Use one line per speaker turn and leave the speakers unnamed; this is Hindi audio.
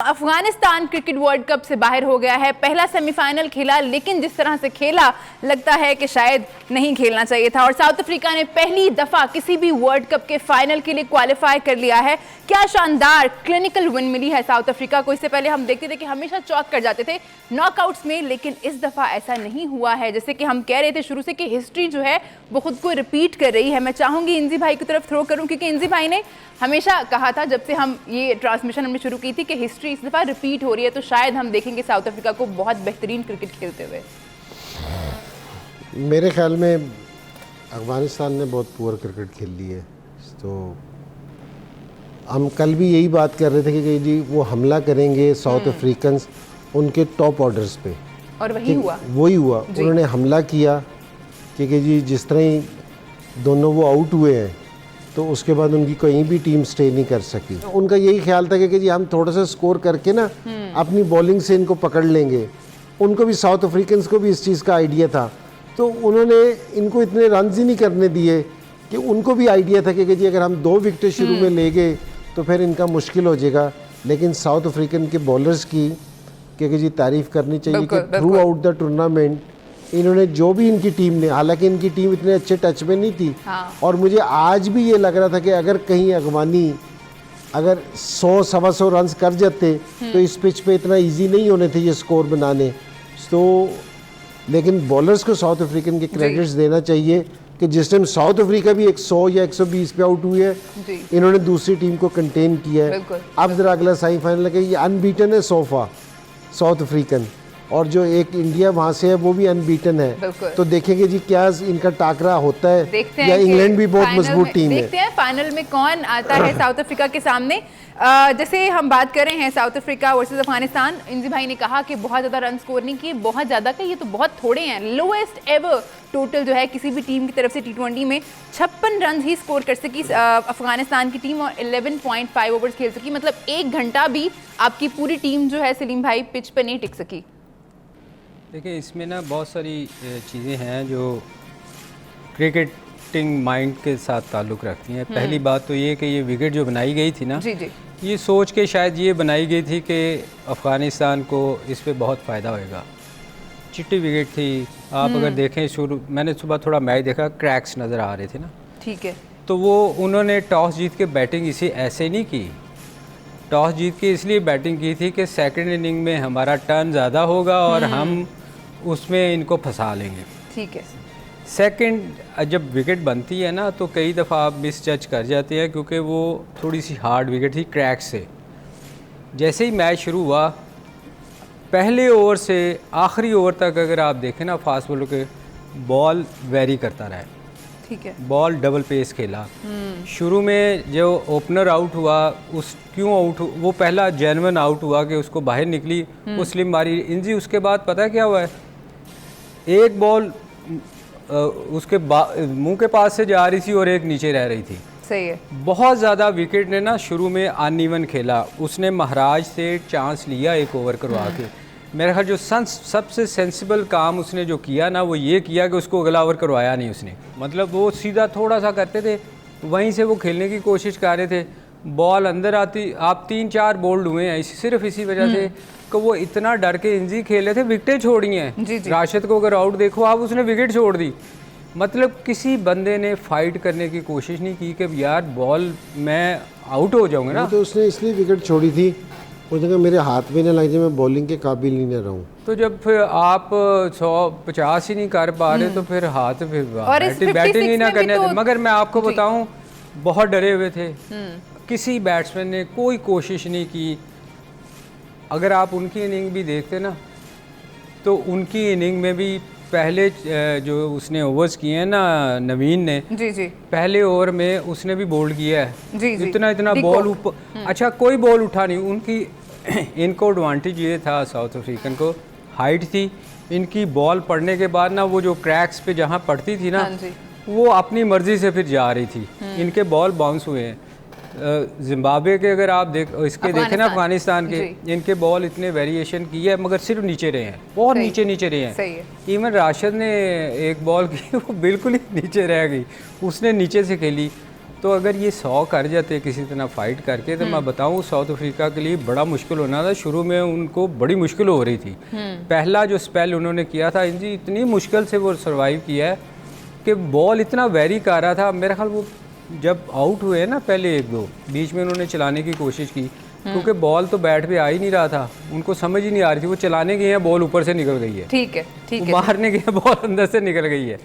अफगानिस्तान क्रिकेट वर्ल्ड कप से बाहर हो गया है। पहला सेमीफाइनल खेला, लेकिन जिस तरह से खेला लगता है कि शायद नहीं खेलना चाहिए था। और साउथ अफ्रीका ने पहली दफा किसी भी वर्ल्ड कप के फाइनल के लिए क्वालिफाई कर लिया है। क्या शानदार क्लिनिकल विन मिली है साउथ अफ्रीका को। इससे पहले हम देखते थे कि हमेशा चौक कर जाते थे नॉकआउट्स में, लेकिन इस दफा ऐसा नहीं हुआ है। जैसे कि हम कह रहे थे शुरू से कि हिस्ट्री जो है वो खुद को रिपीट कर रही है। मैं चाहूंगी इंजी भाई की तरफ थ्रो करूं, क्योंकि इंजी भाई ने हमेशा कहा था जब से हम ये ट्रांसमिशन हमने शुरू की थी कि हिस्ट्री इस दफा रिपीट हो रही है, तो शायद हम देखेंगे साउथ अफ्रीका को बहुत बेहतरीन क्रिकेट खेलते हुए।
मेरे ख्याल में अफगानिस्तान ने बहुत पुअर क्रिकेट खेल ली है। तो हम कल भी यही बात कर रहे थे कि जी वो हमला करेंगे साउथ अफ्रीकन उनके टॉप ऑर्डर्स पे,
और वही हुआ।
उन्होंने हमला किया कि जी जिस तरह ही दोनों वो आउट हुए हैं तो उसके बाद उनकी कहीं भी टीम स्टे नहीं कर सकी। उनका यही ख्याल था कि जी हम थोड़ा सा स्कोर करके ना अपनी बॉलिंग से इनको पकड़ लेंगे। उनको भी, साउथ अफ्रीकन्स को भी इस चीज़ का आइडिया था, तो उन्होंने इनको इतने रन ही नहीं करने दिए कि उनको भी आइडिया था कि जी अगर हम 2 विकेटें शुरू में ले गए तो फिर इनका मुश्किल हो जाएगा। लेकिन साउथ अफ्रीकन के बॉलर्स की कि जी तारीफ़ करनी चाहिए कि थ्रू आउट द टूर्नामेंट इन्होंने जो भी इनकी टीम ने, हालांकि इनकी टीम इतने अच्छे टच में नहीं थी। और मुझे आज भी ये लग रहा था कि अगर कहीं अगवानी अगर 100-125 रन कर जाते तो इस पिच पे इतना इजी नहीं होने थे ये स्कोर बनाने। तो लेकिन बॉलर्स को साउथ अफ्रीकन के क्रेडिट्स देना चाहिए कि जिस टाइम साउथ अफ्रीका भी 100 या 120 पे आउट हुई है, इन्होंने दूसरी टीम को कंटेन किया है। अब जरा अगला सेमीफाइनल है, ये अनबीटन है सोफा साउथ अफ्रीकन, और जो एक इंडिया वहाँ से है वो भी अनबीटन है। तो देखेंगे जी क्या इनका टाकरा होता है, या इंग्लैंड भी बहुत मजबूत टीम है।
देखते हैं फाइनल में कौन आता है साउथ अफ्रीका के सामने। जैसे हम बात कर रहे हैं साउथ अफ्रीका वर्सेस अफगानिस्तान, इंजी भाई ने कहा कि बहुत ज़्यादा रन स्कोर नहीं किए, बहुत ज़्यादा का ये तो बहुत थोड़े हैं। लोएस्ट एवर टोटल जो है किसी भी टीम की तरफ से T20 में 56 रन ही स्कोर कर सकी अफगानिस्तान की टीम, और 11.5 ओवर्स खेल सकी। मतलब 1 घंटा भी आपकी पूरी टीम जो है सलीम भाई पिच पर नहीं टिक सकी।
देखिए इसमें ना बहुत सारी चीज़ें हैं जो क्रिकेटिंग माइंड के साथ ताल्लुक़ रखती हैं। पहली बात तो ये कि ये विकेट जो बनाई गई थी ना,
जी,
ये सोच के शायद ये बनाई गई थी कि अफ़गानिस्तान को इस पे बहुत फ़ायदा होएगा। चिट्टी विकेट थी। आप अगर देखें शुरू, मैंने सुबह थोड़ा मैच देखा, क्रैक्स नज़र आ रहे थे ना,
ठीक है।
तो वो उन्होंने टॉस जीत के बैटिंग इसे ऐसे नहीं की। टॉस जीत के इसलिए बैटिंग की थी कि सेकंड इनिंग में हमारा टर्न ज़्यादा होगा और हम उसमें इनको फंसा लेंगे।
ठीक है।
सेकंड जब विकेट बनती है ना तो कई दफ़ा आप मिस जज कर जाते हैं, क्योंकि वो थोड़ी सी हार्ड विकेट थी क्रैक से। जैसे ही मैच शुरू हुआ, पहले ओवर से आखिरी ओवर तक अगर आप देखें ना, फास्ट बॉलर के बॉल वेरी करता रहा,
ठीक है।
बॉल डबल पेस खेला। शुरू में जो ओपनर आउट हुआ, उस क्यों आउट, वो पहला जेन्युइन आउट हुआ कि उसको बाहर निकली, वो स्लिम मारी इंजी। उसके बाद पता है क्या हुआ है, एक बॉल उसके मुंह के पास से जा रही थी और एक नीचे रह रही थी।
सही है।
बहुत ज़्यादा विकेट ने ना शुरू में अनइवन खेला। उसने महाराज से चांस लिया एक ओवर करवा के। मेरा ख्याल जो सबसे सेंसिबल काम उसने जो किया ना, वो ये किया कि उसको अगला ओवर करवाया नहीं उसने। मतलब वो सीधा थोड़ा सा करते थे, वहीं से वो खेलने की कोशिश कर रहे थे, बॉल अंदर आती। आप 3-4 बोल्ड हुए हैं सिर्फ इसी वजह से कि वो इतना डर के इंजी खेल रहे थे, विकेटें छोड़ी हैं। राशिद को अगर आउट देखो आप, उसने विकेट छोड़ दी। मतलब किसी बंदे ने फाइट करने की कोशिश नहीं की कि यार बॉल मैं आउट हो जाऊंगा ना।
तो उसने इसलिए विकेट छोड़ी थी, वो जगह मेरे हाथ में ना लग जाए, मैं बॉलिंग के काबिल नहीं ना रहूं।
तो जब फिर आप 150 ही नहीं कर पा रहे तो फिर हाथ फिर बैटिंग ही ना करने तो... मगर मैं आपको बताऊं, बहुत डरे हुए थे। किसी बैट्समैन ने कोई कोशिश नहीं की। अगर आप उनकी इनिंग भी देखते ना, तो उनकी इनिंग में भी पहले जो उसने ओवर्स किए हैं ना नवीन ने, पहले ओवर में उसने भी बोल्ड किया है। इतना बॉल ऊपर, अच्छा कोई बॉल उठा नहीं उनकी। इनको एडवांटेज ये था साउथ अफ्रीकन को, हाइट थी इनकी। बॉल पड़ने के बाद ना वो जो क्रैक्स पे जहाँ पड़ती थी ना, वो अपनी मर्जी से फिर जा रही थी। इनके बॉल बाउंस हुए हैं। जिम्बाब्वे के अगर आप इसके देखें ना, अफगानिस्तान के, इनके बॉल इतने वेरिएशन की है मगर सिर्फ नीचे रहे हैं, बहुत नीचे रहे हैं। इवन राशिद ने एक बॉल की वो बिल्कुल ही नीचे रह गई, उसने नीचे से खेली। तो अगर ये 100 कर जाते किसी तरह फाइट करके, तो मैं बताऊं साउथ अफ्रीका के लिए बड़ा मुश्किल होना था। शुरू में उनको बड़ी मुश्किल हो रही थी। पहला जो स्पेल उन्होंने किया था जी, इतनी मुश्किल से वो सर्वाइव किया है कि बॉल इतना वेरी कर रहा था। मेरा ख्याल वो जब आउट हुए ना पहले 1-2, बीच में उन्होंने चलाने की कोशिश की, क्योंकि बॉल तो बैट पे आ ही नहीं रहा था, उनको समझ ही नहीं आ रही थी। वो चलाने गए हैं, बॉल ऊपर से निकल गई है,
ठीक है, ठीक है,
मारने गए बॉल अंदर से निकल गई है।